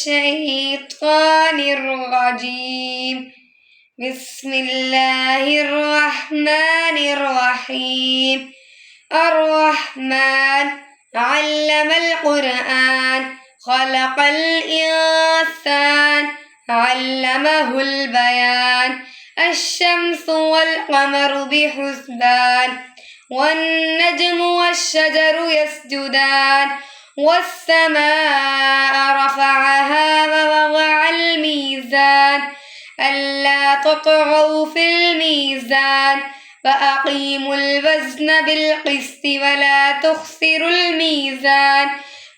الشيطان الرجيم. بسم الله الرحمن الرحيم. الرحمن علم القرآن خلق الإنسان علمه البيان. الشمس والقمر بحسبان والنجم والشجر يسجدان. والسماء رفعها ووضع الميزان ألا تطغوا في الميزان وأقيموا الوزن بالقسط ولا تخسروا الميزان.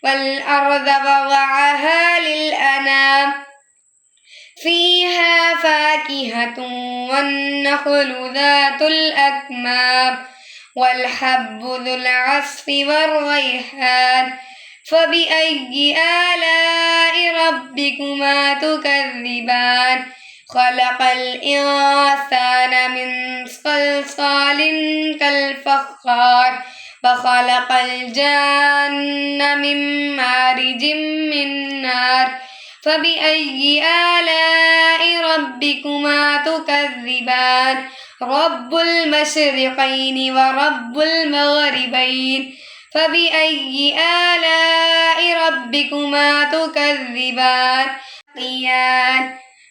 والأرض وضعها للأنام فيها فاكهة والنخل ذات الأكمام والحب ذو العصف والريحان. فبأي آلاء ربكما تكذبان. خلق الإنسان من صلصال كالفخار وخلق الجن من مارج من نار. فبأي آلاء ربكما تكذبان. رب المشرقين ورب المغربين. فبأي آلاء ربكما تكذبان.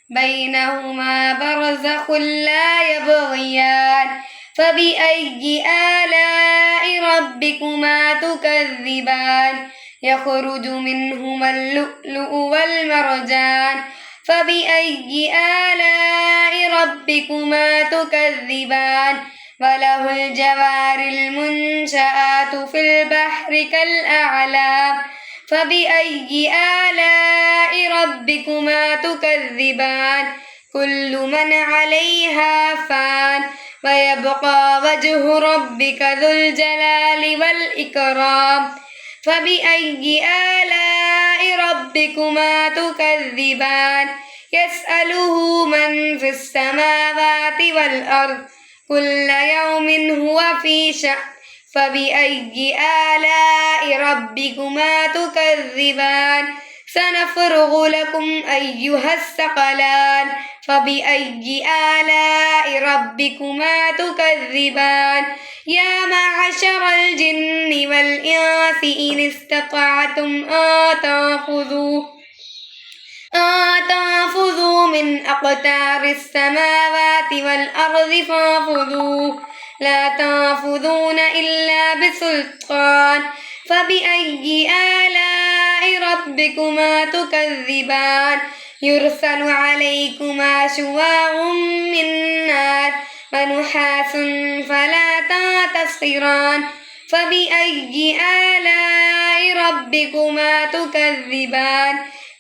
بينهما برزخ لا يبغيان. فبأي آلاء ربكما تكذبان. يخرج منهما اللؤلؤ والمرجان. فبأي آلاء ربكما تكذبان. وله الجوار المنشآت في البحر كالأعلام. فبأي آلاء ربكما تكذبان. كل من عليها فان ويبقى وجه ربك ذو الجلال والإكرام. فبأي آلاء ربكما تكذبان. يسأله من في السماوات والأرض كل يوم هو في شأن. فبأي آلاء ربكما تكذبان. سنفرغ لكم أيها الثقلان. فبأي آلاء ربكما تكذبان. يا معشر الجن والإنس إن استطعتم أن تنفذوا من أقطار السماوات والأرض فانفذوا لا تنفذون إلا بسلطان. فبأي آلاء ربكما تكذبان. يرسل عليكما شواظ من نار ونحاس فلا تنتصران. فبأي آلاء ربكما تكذبان.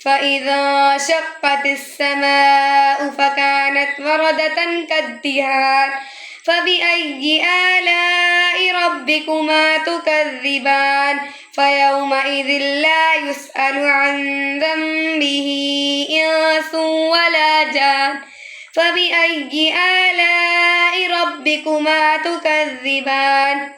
فإذا شقت السماء فكانت وردة كالدهان. فبأي آلاء ربكما تكذبان. فيومئذ لا يسأل عن ذنبه إنس ولا جان. فبأي آلاء ربكما تكذبان.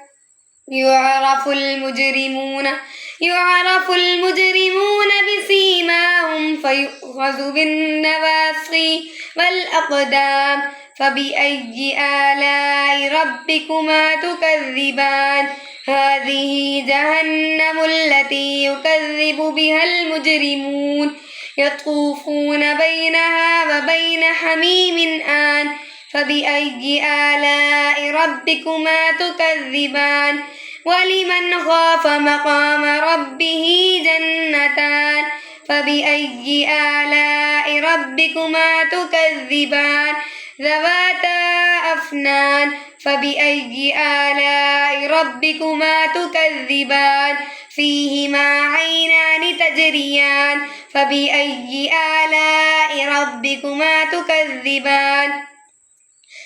يعرف المجرمون بسيماهم فيؤخذ بالنواصي والأقدام. فبأي آلاء ربكما تكذبان. هذه جهنم التي يكذب بها المجرمون يطوفون بينها وبين حميم آن. فبأي آلاء ربكما تكذبان. ولمن خاف مقام ربه جنتان. فبأي آلاء ربكما تكذبان. ذواتا أفنان. فبأي آلاء ربكما تكذبان. فيهما عينان تجريان. فبأي آلاء ربكما تكذبان.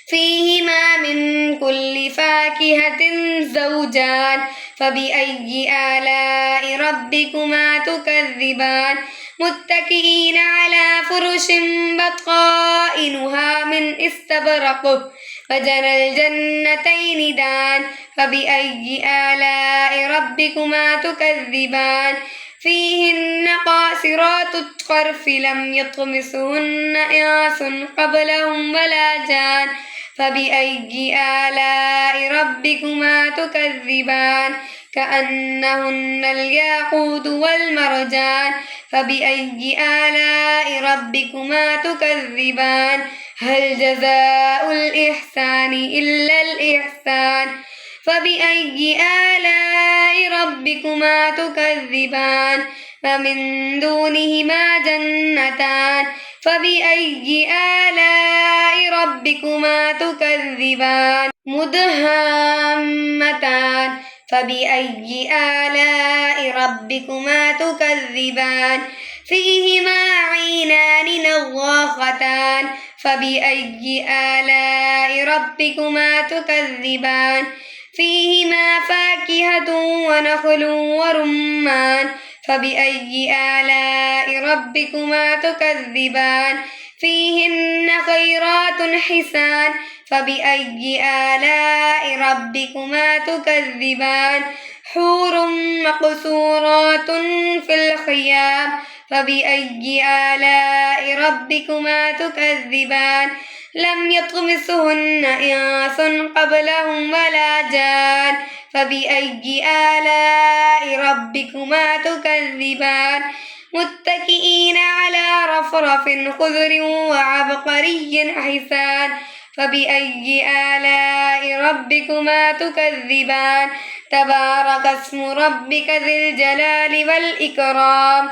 فيهما من كل فاكهة زوجان. فبأي آلاء ربكما تكذبان. متكئين على فرش بطائنها من استبرق وجنى الجنتين دان. فبأي آلاء ربكما تكذبان. فيهن قاصرات قاصرات الطرف لم يطمثهن إنس قبلهم ولا جان فبأي آلاء ربكما تكذبان كأنهن الياقوت والمرجان فبأي آلاء ربكما تكذبان هل جزاء الإحسان إلا الإحسان فبأي آلاء ربكما تكذبان ومن دونهما جنتان فبأي آلاء ربكما تكذبان مدهامتان فبأي آلاء ربكما تكذبان فيهما عينان نضاختان فبأي آلاء ربكما تكذبان فيهما فاكهة ونخل ورمان فبأي آلاء ربكما تكذبان فيهن خيرات حسان فبأي آلاء ربكما تكذبان حور مقصورات في الخيام فبأي آلاء ربكما تكذبان لم يطمثهن إنس قبلهم ولا جان فبأي آلاء ربكما تكذبان متكئين على رفرف خضر وعبقري حسان فبأي آلاء ربكما تكذبان تبارك اسم ربك ذي الجلال والإكرام